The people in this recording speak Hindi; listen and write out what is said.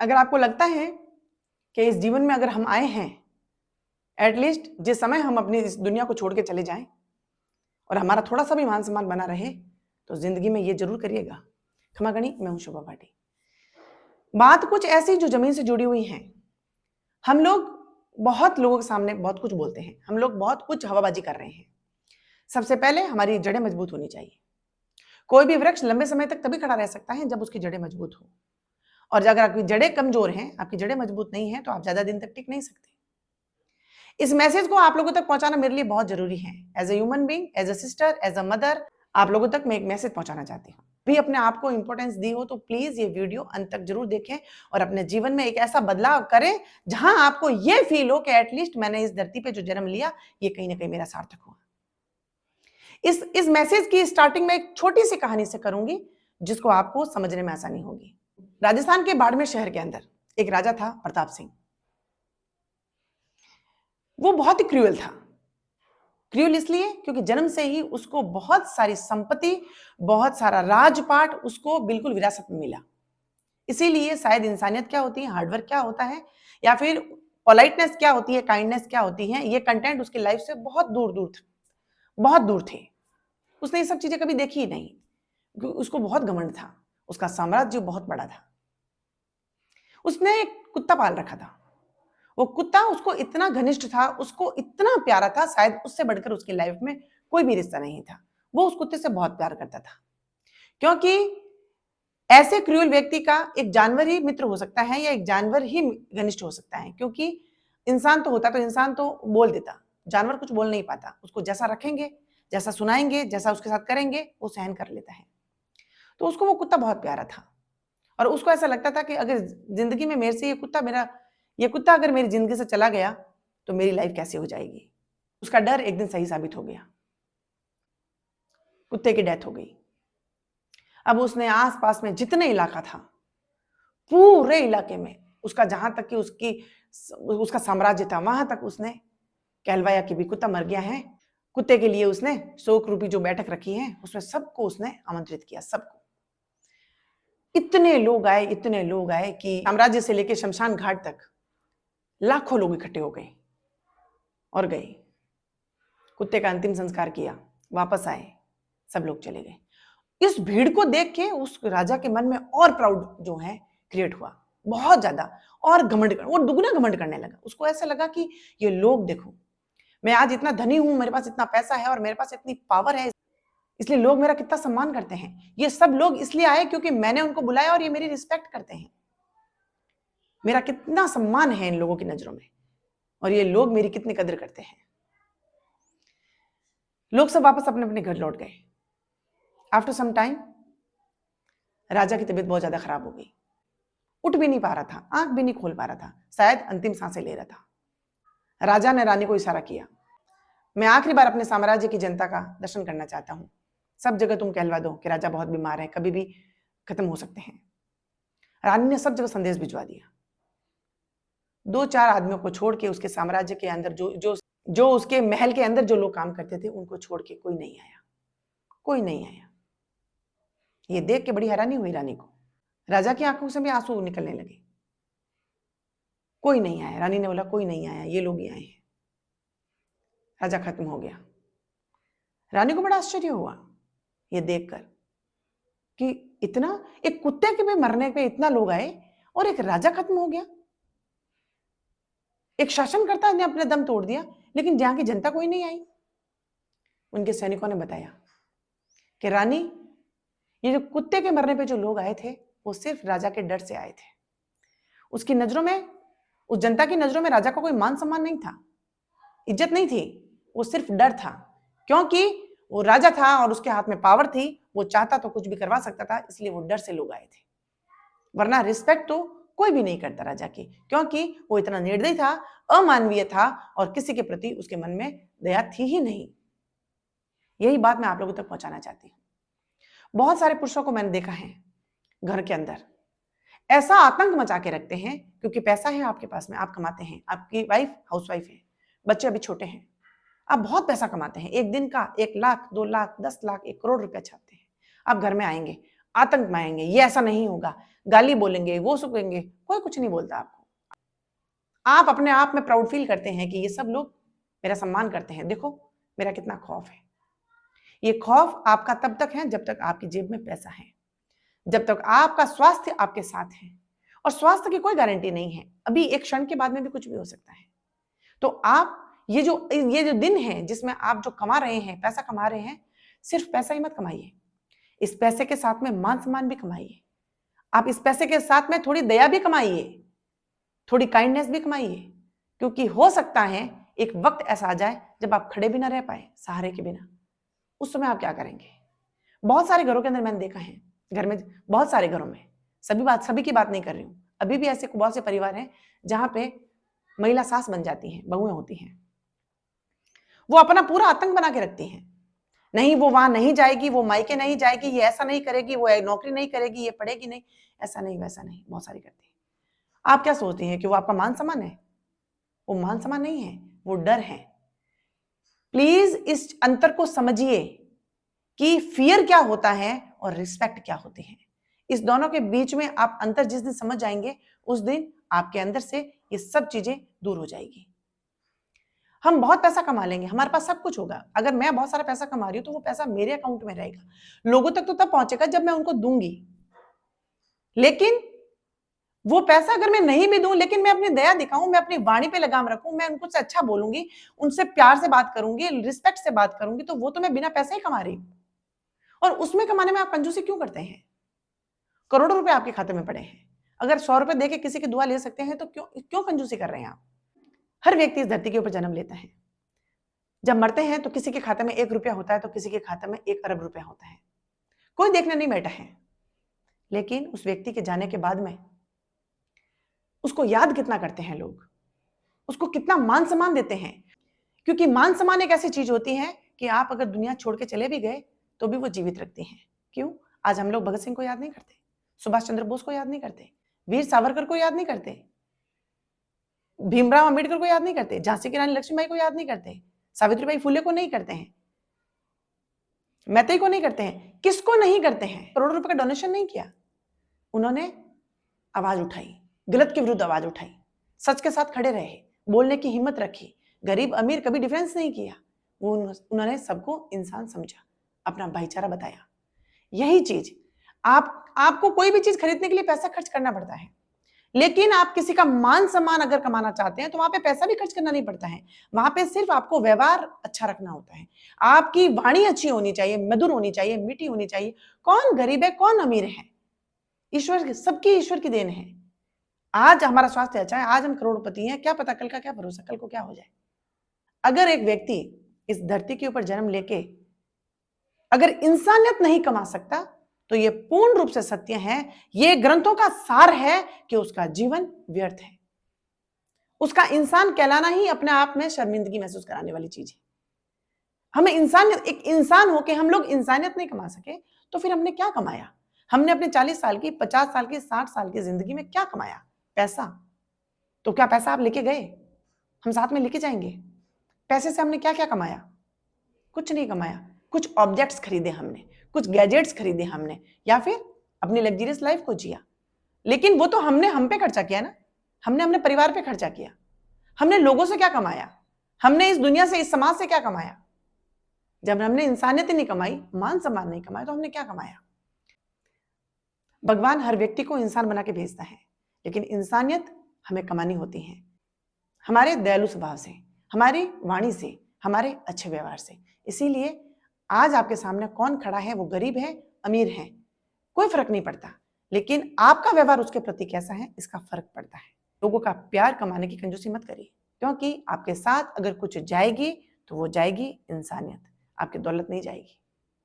अगर आपको लगता है कि इस जीवन में अगर हम आए हैं, एटलीस्ट जिस समय हम अपनी इस दुनिया को छोड़ के चले जाएं और हमारा थोड़ा सा भी मान सम्मान बना रहे, तो जिंदगी में ये जरूर करिएगा। क्षमा गणी, मैं हूं शोभा भाटी। बात कुछ ऐसी जो जमीन से जुड़ी हुई है। हम लोग बहुत लोगों के सामने बहुत कुछ बोलते हैं, हम लोग बहुत कुछ हवाबाजी कर रहे हैं। सबसे पहले हमारी जड़ें मजबूत होनी चाहिए। कोई भी वृक्ष लंबे समय तक तभी खड़ा रह सकता है जब उसकी जड़ें मजबूत हो, और अगर आपकी जड़ें कमजोर हैं, आपकी जड़ें मजबूत नहीं है, तो आप ज्यादा दिन तक टिक नहीं सकते। इस मैसेज को आप लोगों तक पहुंचाना मेरे लिए बहुत जरूरी है। As a human being, as a sister, as a mother, आप लोगों तक मैं एक मैसेज पहुंचाना चाहती हूँ। भी अपने आप को इंपॉर्टेंस दी हो तो प्लीज ये वीडियो अंत तक जरूर देखें और अपने जीवन में एक ऐसा बदलाव करें जहां आपको ये फील हो कि एटलीस्ट मैंने इस धरती पे जो जन्म लिया, ये कहीं ना कहीं मेरा सार्थक हुआ। इस मैसेज की स्टार्टिंग में एक छोटी सी कहानी से करूंगी, जिसको आपको समझने में आसानी होगी। राजस्थान के बाड़मेर शहर के अंदर एक राजा था, प्रताप सिंह। वो बहुत ही क्रूअल था। क्रूअल इसलिए क्योंकि जन्म से ही उसको बहुत सारी संपत्ति, बहुत सारा राजपाट उसको बिल्कुल विरासत में मिला। इसीलिए शायद इंसानियत क्या होती है, हार्डवर्क क्या होता है, या फिर पोलाइटनेस क्या होती है, काइंडनेस क्या होती है, ये कंटेंट उसकी लाइफ से बहुत दूर दूर थे, बहुत दूर थे। उसने ये सब चीजें कभी देखी ही नहीं, क्योंकि उसको बहुत घमंड था। उसका साम्राज्य बहुत बड़ा था। उसने एक कुत्ता पाल रखा था। वो कुत्ता उसको इतना घनिष्ठ था, उसको इतना प्यारा था, शायद उससे बढ़कर उसकी लाइफ में कोई भी रिश्ता नहीं था। वो उस कुत्ते से बहुत प्यार करता था, क्योंकि ऐसे क्रूअल व्यक्ति का एक जानवर ही मित्र हो सकता है, या एक जानवर ही घनिष्ठ हो सकता है। क्योंकि इंसान तो होता तो इंसान तो बोल देता, जानवर कुछ बोल नहीं पाता। उसको जैसा रखेंगे, जैसा सुनाएंगे, जैसा उसके साथ करेंगे, वो सहन कर लेता है। तो उसको वो कुत्ता बहुत प्यारा था, और उसको ऐसा लगता था कि अगर जिंदगी में मेरे से ये कुत्ता अगर मेरी जिंदगी से चला गया तो मेरी लाइफ कैसे हो जाएगी। उसका डर एक दिन सही साबित हो गया। कुत्ते की डेथ हो गई। अब उसने आसपास में जितने इलाका था, पूरे इलाके में उसका, जहां तक कि उसका साम्राज्य था, वहां तक उसने कहलवाया कि भी कुत्ता मर गया है। कुत्ते के लिए उसने शोक रूपी जो बैठक रखी है, उसमें सबको उसने आमंत्रित किया, सबको। इतने लोग आए कि साम्राज्य से लेकर शमशान घाट तक लाखों लोग इकट्ठे हो गए और गए। कुत्ते का अंतिम संस्कार किया, वापस आए, सब लोग चले गए। इस भीड़ को देख के उस राजा के मन में और प्राउड जो है क्रिएट हुआ, बहुत ज्यादा, और वो दुगना घमंड करने लगा। उसको ऐसा लगा कि ये लोग देखो, मैं आज इतना धनी हूं, मेरे पास इतना पैसा है और मेरे पास इतनी पावर है, इसलिए लोग मेरा कितना सम्मान करते हैं। ये सब लोग इसलिए आए क्योंकि मैंने उनको बुलाया और ये मेरी रिस्पेक्ट करते हैं। मेरा कितना सम्मान है इन लोगों की नजरों में, और ये लोग मेरी कितनी कदर करते हैं। लोग सब वापस अपने अपने घर लौट गए। आफ्टर सम टाइम राजा की तबीयत बहुत ज्यादा खराब हो गई। उठ भी नहीं पा रहा था, आंख भी नहीं खोल पा रहा था, शायद अंतिम सांसें ले रहा था। राजा ने रानी को इशारा किया, मैं आखिरी बार अपने साम्राज्य की जनता का दर्शन करना चाहता हूं। सब जगह तुम कहलवा दो कि राजा बहुत बीमार है, कभी भी खत्म हो सकते हैं। रानी ने सब जगह संदेश भिजवा दिया। 2-4 आदमियों को छोड़ के उसके साम्राज्य के अंदर जो उसके महल के अंदर जो लोग काम करते थे, उनको छोड़ के कोई नहीं आया, कोई नहीं आया। ये देख के बड़ी हैरानी हुई रानी को। राजा की आंखों से भी आंसू निकलने लगे। कोई नहीं आया। रानी ने बोला, कोई नहीं आया, ये लोग ही आए हैं। राजा खत्म हो गया। रानी को बड़ा आश्चर्य हुआ ये देखकर कि इतना, एक कुत्ते के भी मरने पे इतना लोग आए और एक राजा खत्म हो गया। एक शासनकर्ता ने अपने दम तोड़ दिया, लेकिन जहां की जनता कोई नहीं आई। उनके सैनिकों ने बताया कि रानी, ये जो कुत्ते के मरने पे जो लोग आए थे, वो सिर्फ राजा के डर से आए थे। उसकी नजरों में, उस जनता की नजरों में राजा का कोई मान सम्मान नहीं था, इज्जत नहीं थी, वो सिर्फ डर था। क्योंकि वो राजा था और उसके हाथ में पावर थी, वो चाहता तो कुछ भी करवा सकता था, इसलिए वो डर से लोग आए थे। वरना रिस्पेक्ट तो कोई भी नहीं करता राजा की, क्योंकि वो इतना निर्दयी था, अमानवीय था, और किसी के प्रति उसके मन में दया थी ही नहीं। यही बात मैं आप लोगों तक पहुंचाना चाहती हूँ। बहुत सारे पुरुषों को मैंने देखा है घर के अंदर ऐसा आतंक मचा के रखते हैं, क्योंकि पैसा है आपके पास में, आप कमाते हैं, आपकी वाइफ हाउसवाइफ है, बच्चे अभी छोटे हैं, आप बहुत पैसा कमाते हैं, एक दिन का 1 लाख, 2 लाख, 10 लाख, 1 करोड़ रुपया छापते हैं। आप घर में आएंगे, आतंक माएंगे, ये ऐसा नहीं होगा, गाली बोलेंगे, वो सुखेंगे, कोई कुछ नहीं बोलता आपको। आप अपने आप में प्राउड फील करते हैं कि ये सब लोग मेरा सम्मान करते हैं, देखो मेरा कितना खौफ है। ये खौफ आपका तब तक है जब तक आपकी जेब में पैसा है, जब तक आपका स्वास्थ्य आपके साथ है, और स्वास्थ्य की कोई गारंटी नहीं है, अभी एक क्षण के बाद में भी कुछ भी हो सकता है। तो आप ये जो दिन है जिसमें आप जो कमा रहे हैं, पैसा कमा रहे हैं, सिर्फ पैसा ही मत कमाइए, इस पैसे के साथ में मान सम्मान भी कमाइए। आप इस पैसे के साथ में थोड़ी दया भी कमाइए, थोड़ी काइंडनेस भी कमाइए, क्योंकि हो सकता है एक वक्त ऐसा आ जाए जब आप खड़े भी ना रह पाए सहारे के बिना, उस समय आप क्या करेंगे? बहुत सारे घरों के अंदर मैंने देखा है, घर में बहुत सारे घरों में, सभी की बात नहीं कर रही हूं, अभी भी ऐसे बहुत से परिवार हैं जहां पे महिला सास बन जाती हैं, बहुएं होती हैं, वो अपना पूरा आतंक बना के रखती हैं। नहीं, वो वहां नहीं जाएगी, वो मायके नहीं जाएगी, ये ऐसा नहीं करेगी, वो नौकरी नहीं करेगी, ये पढ़ेगी नहीं, ऐसा नहीं वैसा नहीं, बहुत सारी करती है। आप क्या सोचती हैं कि वो आपका मान सम्मान है? वो मान सम्मान नहीं है, वो डर है। प्लीज इस अंतर को समझिए कि फियर क्या होता है और रिस्पेक्ट क्या होती है। इस दोनों के बीच में आप अंतर जिस दिन समझ जाएंगे, उस दिन आपके अंदर से ये सब चीजें दूर हो जाएगी। हम बहुत पैसा कमा लेंगे, हमारे पास सब कुछ होगा, अगर मैं बहुत सारा पैसा कमा रही हूं तो वो पैसा मेरे अकाउंट में रहेगा, लोगों तक तो तब पहुंचेगा जब मैं उनको दूंगी। लेकिन वो पैसा अगर मैं नहीं भी दूं, लेकिन मैं अपनी दया दिखाऊं, मैं अपनी वाणी पे लगाम रखूं, मैं उनको से अच्छा बोलूंगी, उनसे प्यार से बात करूंगी, रिस्पेक्ट से बात करूंगी, तो वो तो मैं बिना पैसे ही कमा रही हूं। और उसमें कमाने में आप कंजूसी क्यों करते हैं? करोड़ों रुपए आपके खाते में पड़े हैं, अगर 100 रुपए देके किसी की दुआ ले सकते हैं तो क्यों क्यों कंजूसी कर रहे हैं आप? हर व्यक्ति इस धरती के ऊपर जन्म लेता है, जब मरते हैं तो किसी के खाते में 1 रुपया होता है तो किसी के खाते में 1 अरब रुपया होता है, कोई देखने नहीं बैठा है। लेकिन उस व्यक्ति के जाने के बाद में उसको याद कितना करते हैं लोग, उसको कितना मान सम्मान देते हैं, क्योंकि मान सम्मान एक ऐसी चीज होती है कि आप अगर दुनिया छोड़ के चले भी गए तो भी वो जीवित रखती हैं। क्यों? आज हम लोग भगत सिंह को याद नहीं करते, सुभाष चंद्र बोस को याद नहीं करते, वीर सावरकर को याद नहीं करते, भीमराव अंबेडकर को याद नहीं करते, झांसी की रानी लक्ष्मीबाई को याद नहीं करते, सावित्रीबाई फुले को नहीं करते हैं, मैत्री को नहीं करते हैं, किसको नहीं करते हैं? करोड़ों रुपए का डोनेशन नहीं किया, उन्होंने आवाज उठाई, गलत के विरुद्ध आवाज उठाई, सच के साथ खड़े रहे, बोलने की हिम्मत रखी, गरीब अमीर कभी डिफरेंस नहीं किया, वो उन्होंने सबको इंसान समझा, अपना भाईचारा बताया। यही चीज आपको कोई भी चीज खरीदने के लिए पैसा खर्च करना पड़ता है, लेकिन आप किसी का मान सम्मान अगर कमाना चाहते हैं तो वहां पे पैसा भी खर्च करना नहीं पड़ता है, वहां पे सिर्फ आपको व्यवहार अच्छा रखना होता है, आपकी वाणी अच्छी होनी चाहिए, मधुर होनी चाहिए, मीठी होनी चाहिए। कौन गरीब है, कौन अमीर है? ईश्वर, सबकी ईश्वर की देन है। आज हमारा स्वास्थ्य अच्छा है, आज हम करोड़पति हैं, क्या पता कल का क्या भरोसा, कल को क्या हो जाए। अगर एक व्यक्ति इस धरती के ऊपर जन्म लेके अगर इंसानियत नहीं कमा सकता तो ये पूर्ण रूप से सत्य है, ये ग्रंथों का सार है कि उसका जीवन व्यर्थ है। उसका इंसान कहलाना ही अपने आप में शर्मिंदगी महसूस कराने वाली चीज है। हमें इंसानियत, एक इंसान होके हम लोग इंसानियत नहीं कमा सके तो फिर हमने क्या कमाया? हमने अपने 40 साल की, 50 साल की, 60 साल की जिंदगी में क्या कमाया? पैसा। तो क्या पैसा आप लेके गए? हम साथ में लेके जाएंगे? पैसे से हमने क्या क्या कमाया? कुछ नहीं कमाया। कुछ ऑब्जेक्ट्स खरीदे हमने, कुछ गैजेट्स खरीदे हमने, या फिर अपनी लग्जरियस लाइफ को जिया। लेकिन वो तो हमने हम पे खर्चा किया ना, हमने अपने परिवार पे खर्चा किया। हमने लोगों से क्या कमाया? हमने इस दुनिया से, इस समाज से क्या कमाया? जब हमने इंसानियत ही नहीं कमाई, मान सम्मान नहीं कमाया, तो हमने क्या कमाया? भगवान हर व्यक्ति को इंसान बना के भेजता है, लेकिन इंसानियत हमें कमानी होती है, हमारे दयालु स्वभाव से, हमारी वाणी से, हमारे अच्छे व्यवहार से। इसीलिए आज आपके सामने कौन खड़ा है, वो गरीब है, अमीर है, कोई फर्क नहीं पड़ता, लेकिन आपका व्यवहार उसके प्रति कैसा है, इसका फर्क पड़ता है। लोगों का प्यार कमाने की कंजूसी मत करिए, क्योंकि आपके साथ अगर कुछ जाएगी तो वो जाएगी इंसानियत, आपकी दौलत नहीं जाएगी।